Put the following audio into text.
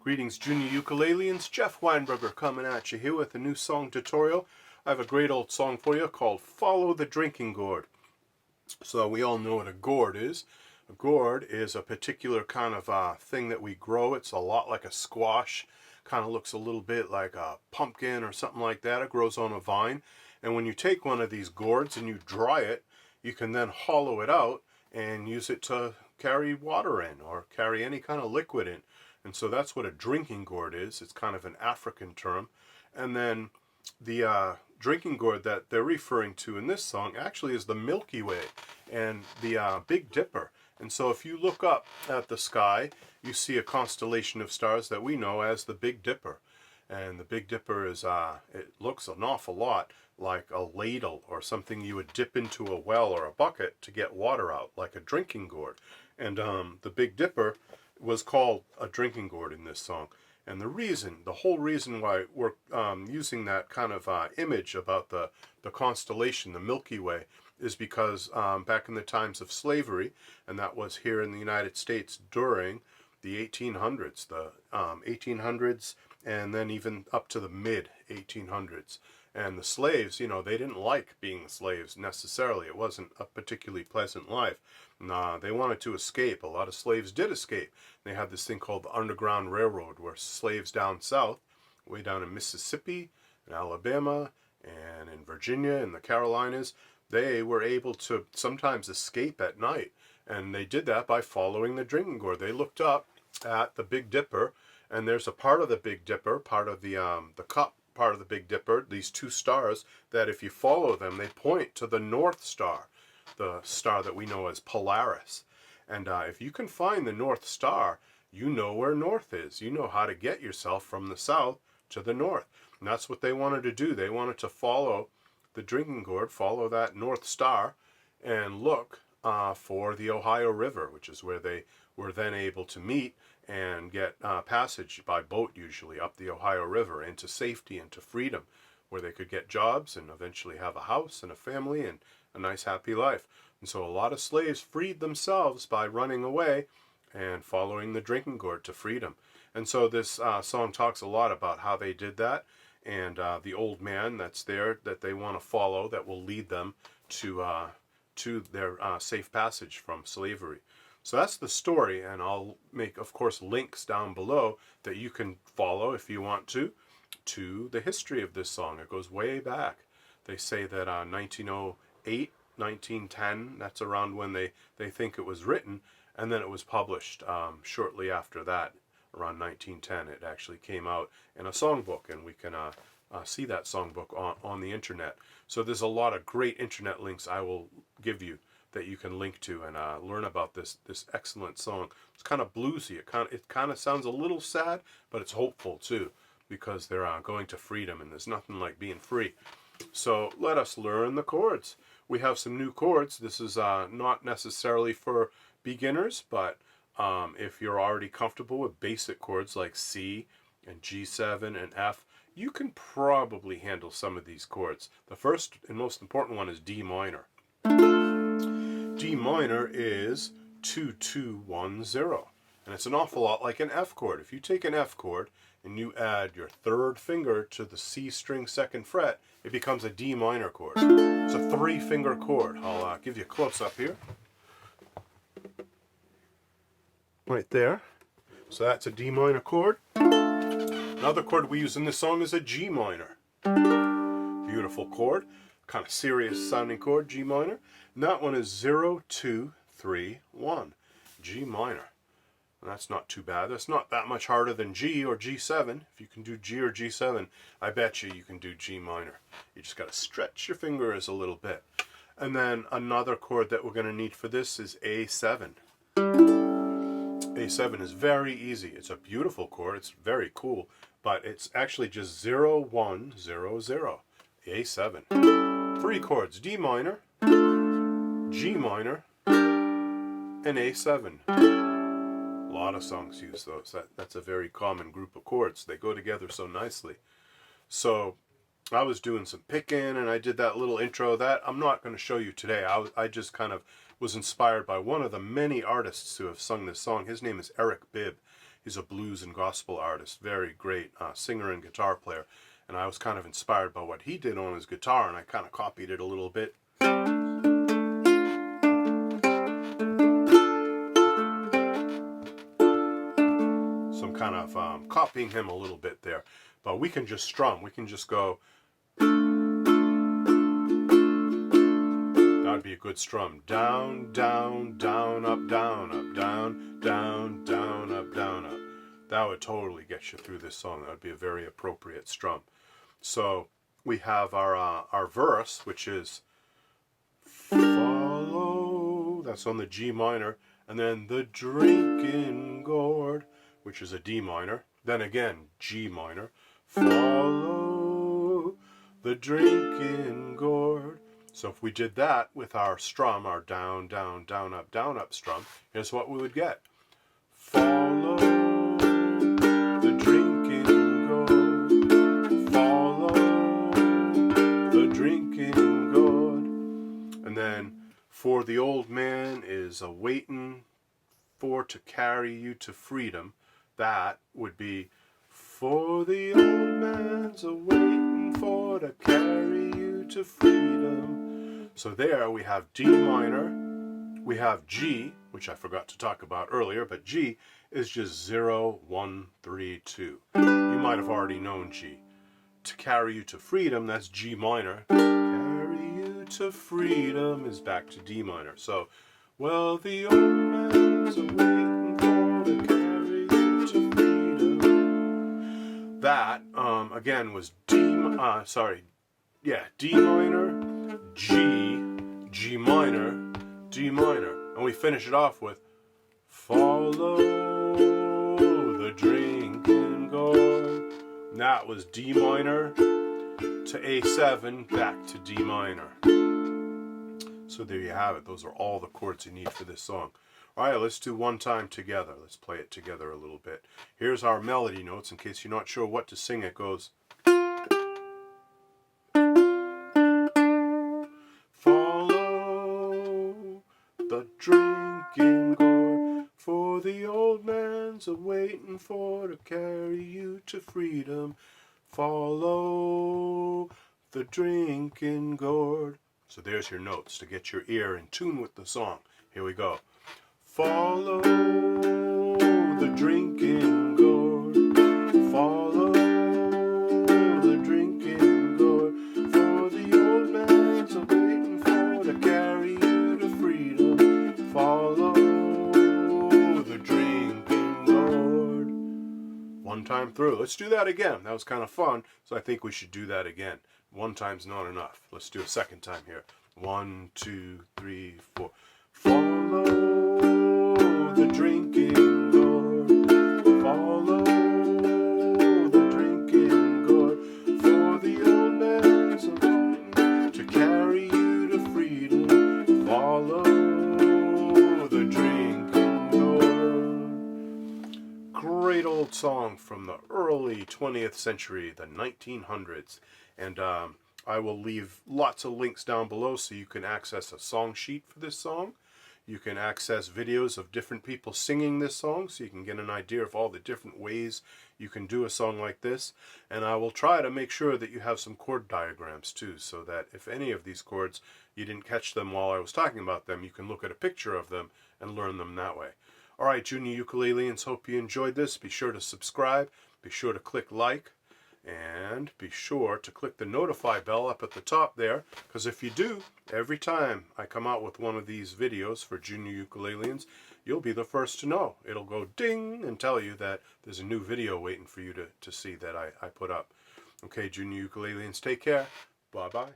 Greetings, junior ukuleleans. Jeff Weinberger coming at you here with a new song tutorial. I have a great old song for you called Follow the Drinking Gourd. So we all know what a gourd is. A gourd is a particular kind of thing that we grow. It's a lot like a squash. Kind of looks a little bit like a pumpkin or something like that. It grows on a vine. And when you take one of these gourds and you dry it, you can then hollow it out and use it to carry water in or carry any kind of liquid in. And so that's what a drinking gourd is. It's kind of an African term. And then the drinking gourd that they're referring to in this song actually is the Milky Way and the Big Dipper. And so if you look up at the sky, you see a constellation of stars that we know as the Big Dipper. And the Big Dipper is, it looks an awful lot like a ladle or something you would dip into a well or a bucket to get water out, like a drinking gourd. And the Big Dipper was called a drinking gourd in this song. And the whole reason why we're using that kind of image about the constellation, the Milky Way, is because back in the times of slavery, and that was here in the United States during the 1800s, and then even up to the mid-1800s. And the slaves, you know, they didn't like being slaves necessarily. It wasn't a particularly pleasant life. They wanted to escape. A lot of slaves did escape. They had this thing called the Underground Railroad, where slaves down south, way down in Mississippi, in Alabama, and in Virginia, and the Carolinas, they were able to sometimes escape at night. And they did that by following the drinking gourd. They looked up at the Big Dipper, and there's a part of the Big Dipper, part of the cup, part of the Big Dipper, these two stars, that if you follow them, they point to the North Star, the star that we know as Polaris. And if you can find the North Star, you know where north is. You know how to get yourself from the south to the north. And that's what they wanted to do. They wanted to follow the drinking gourd, follow that North Star, and look for the Ohio River, which is where they were then able to meet and get passage by boat, usually up the Ohio River, into safety and to freedom, where they could get jobs and eventually have a house and a family and a nice happy life. And so a lot of slaves freed themselves by running away and following the drinking gourd to freedom. And so this song talks a lot about how they did that, and the old man that's there that they want to follow, that will lead them to their safe passage from slavery. So that's the story, and I'll make, of course, links down below that you can follow if you want to the history of this song. It goes way back. They say that 1908, 1910, that's around when they think it was written, and then it was published shortly after that, around 1910. It actually came out in a songbook, and we can see that songbook on the internet. So there's a lot of great internet links I will give you that you can link to and learn about this excellent song. It's kind of bluesy. It kind of sounds a little sad, but it's hopeful too, because they're going to freedom, and there's nothing like being free. So let us learn the chords. We have some new chords. This is not necessarily for beginners, but if you're already comfortable with basic chords like C and G7 and F, you can probably handle some of these chords. The first and most important one is D minor. D minor is 2-2-1-0, and it's an awful lot like an F chord. If you take an F chord and you add your third finger to the C string second fret, it becomes a D minor chord. It's a 3-finger chord. I'll give you a close-up here. Right there. So that's a D minor chord. Another chord we use in this song is a G minor. Beautiful chord. Kind of serious sounding chord, G minor. And that one is 0-2-3-1, G minor. And that's not too bad. That's not that much harder than G or G7. If you can do G or G7, I bet you can do G minor. You just got to stretch your fingers a little bit. And then another chord that we're going to need for this is A7. A7 is very easy. It's a beautiful chord. It's very cool. But it's actually just 0-1-0-0. A7. 3 chords: D minor, G minor, and A7. A lot of songs use those. That's a very common group of chords. They go together so nicely. So I was doing some picking, and I did that little intro that I'm not going to show you today. I just kind of was inspired by one of the many artists who have sung this song. His name is Eric Bibb. He's a blues and gospel artist, very great singer and guitar player. And I was kind of inspired by what he did on his guitar, and I kind of copied it a little bit. So I'm kind of copying him a little bit there. But we can just strum. We can just go. That'd be a good strum. Down, down, down, up, down, down, down, up, down, up. That would totally get you through this song. That would be a very appropriate strum. So we have our verse, which is follow. That's on the G minor. And then the drinking gourd, which is a D minor. Then again, G minor. Follow the drinking gourd. So if we did that with our strum, our down, down, down, up strum, here's what we would get. Follow the drinking gourd. Follow the drinking gourd. And then for the old man is a waiting for to carry you to freedom. That would be for the old man's a waiting for to carry you to freedom. So there we have D minor, we have G, which I forgot to talk about earlier, but G is just 0, 1, 3, 2. You might have already known G. To carry you to freedom, that's G minor. Carry you to freedom is back to D minor. So, well, the old man's a waiting for to carry you to freedom. That, again, was D minor, G, G minor, D minor. And we finish it off with follow the drinking gourd. And that was D minor to A7, back to D minor. So there you have it. Those are all the chords you need for this song. All right, let's do one time together. Let's play it together a little bit. Here's our melody notes in case you're not sure what to sing. It goes. Follow the drinking gourd, for the old man's a waiting for to carry you to freedom. Follow the drinking gourd. So there's your notes to get your ear in tune with the song. Here we go. Follow the drinking gourd. Follow the drinking gourd. For the old man's a waiting for to carry you to freedom. Follow the drinking gourd. One time through. Let's do that again. That was kind of fun, so I think we should do that again. One time's not enough. Let's do a second time here. 1, 2, 3, 4. Follow the drinking gourd. Follow the drinking gourd. For the old man's a waiting to carry you to freedom. Follow the drinking gourd. Great old song from the early 20th century, the 1900s. And I will leave lots of links down below so you can access a song sheet for this song. You can access videos of different people singing this song so you can get an idea of all the different ways you can do a song like this. And I will try to make sure that you have some chord diagrams too, so that if any of these chords you didn't catch them while I was talking about them, you can look at a picture of them and learn them that way. Alright, junior ukuleleans, hope you enjoyed this. Be sure to subscribe, be sure to click like, and be sure to click the notify bell up at the top there, because if you do, every time I come out with one of these videos for junior ukuleleans, you'll be the first to know. It'll go ding and tell you that there's a new video waiting for you to see that I put up. Okay, junior ukuleleans, take care. Bye-bye.